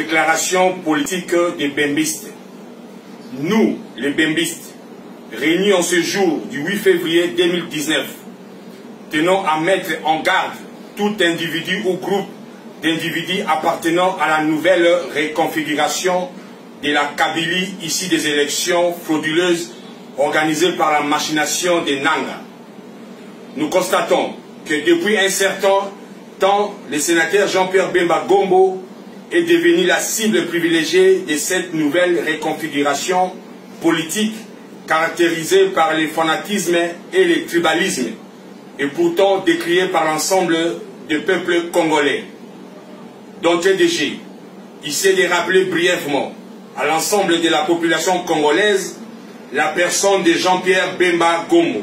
déclaration politique des Bembistes. Nous, les Bembistes, réunis en ce jour du 8 février 2019, tenons à mettre en garde tout individu ou groupe d'individus appartenant à la nouvelle reconfiguration de la Kabylie issue des élections frauduleuses organisées par la machination des Nanga. Nous constatons que depuis un certain temps, le sénateur Jean-Pierre Bemba Gombo est devenu la cible privilégiée de cette nouvelle reconfiguration politique caractérisée par le fanatisme et le tribalisme, et pourtant décriée par l'ensemble du peuple congolais. D'entrée il s'est de rappeler brièvement à l'ensemble de la population congolaise la personne de Jean-Pierre Bemba Gombo.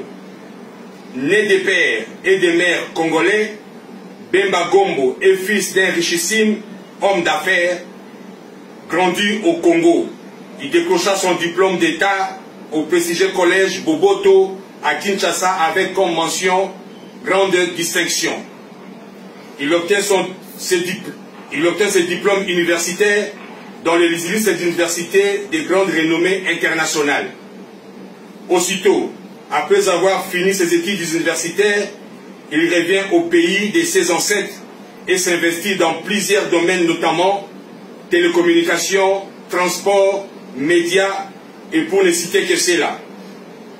Né de pères et de mères congolais, Bemba Gombo est fils d'un richissime homme d'affaires grandi au Congo. Il décrocha son diplôme d'État au prestigieux collège Boboto à Kinshasa avec comme mention grande distinction. Il obtient ses diplômes universitaires dans les listes d'universités de grande renommée internationale. Aussitôt, après avoir fini ses études universitaires, il revient au pays de ses ancêtres et s'investit dans plusieurs domaines, notamment télécommunications, transport, médias, et pour ne citer que cela.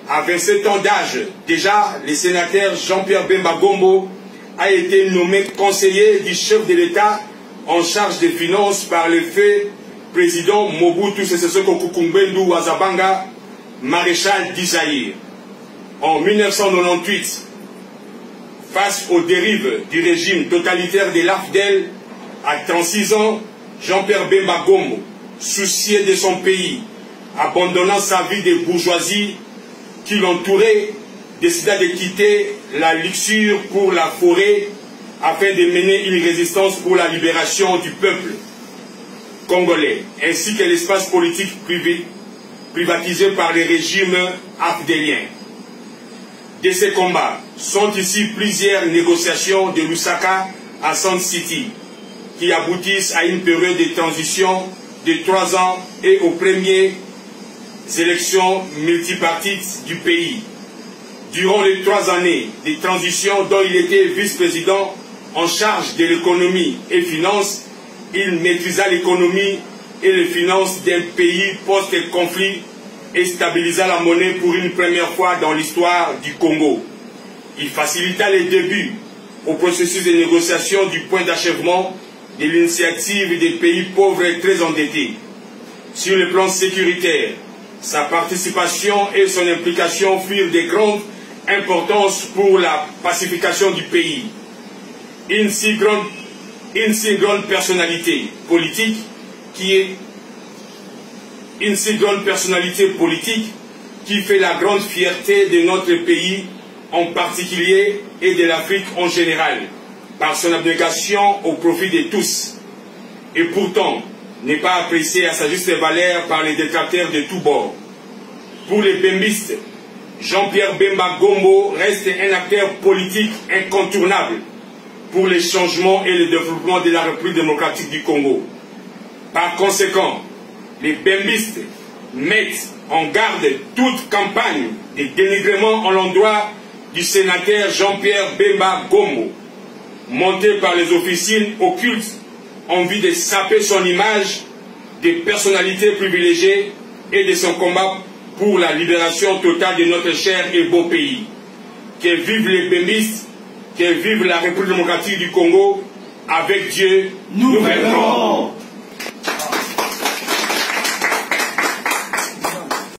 À 27 ans d'âge, déjà, le sénateur Jean-Pierre Bemba Gombo a été nommé conseiller du chef de l'État en charge des finances par le fait président Mobutu Sese Seko Kukumbendu Wazabanga, maréchal d'Isaïr. En 1998, face aux dérives du régime totalitaire de l'AFDEL, à 36 ans, Jean-Pierre Bemba Gombo, soucié de son pays, abandonnant sa vie de bourgeoisie qui l'entourait, décida de quitter la luxure pour la forêt afin de mener une résistance pour la libération du peuple congolais, ainsi que l'espace politique privatisé par les régimes afdéliens. De ces combats sont ici plusieurs négociations de Lusaka à Sun City qui aboutissent à une période de transition de 3 ans et aux premières élections multipartites du pays. Durant les 3 années de transition dont il était vice-président en charge de l'économie et finances, il maîtrisa l'économie et les finances d'un pays post-conflit et stabilisa la monnaie pour une première fois dans l'histoire du Congo. Il facilita les débuts au processus de négociation du point d'achèvement de l'initiative des pays pauvres et très endettés. Sur le plan sécuritaire, sa participation et son implication furent de grande importance pour la pacification du pays. Une si grande personnalité politique qui fait la grande fierté de notre pays en particulier et de l'Afrique en général, par son abnégation au profit de tous, et pourtant n'est pas apprécié à sa juste valeur par les détracteurs de tous bords. Pour les Bembistes, Jean-Pierre Bemba Gombo reste un acteur politique incontournable pour les changements et le développement de la République démocratique du Congo. Par conséquent, les Bembistes mettent en garde toute campagne de dénigrement à l'endroit du sénateur Jean-Pierre Bemba Gombo, montée par les officines occultes en vue de saper son image de personnalité privilégiée et de son combat pour la libération totale de notre cher et beau pays. Que vivent les Bembistes, que vive la République démocratique du Congo. Avec Dieu, nous viendrons.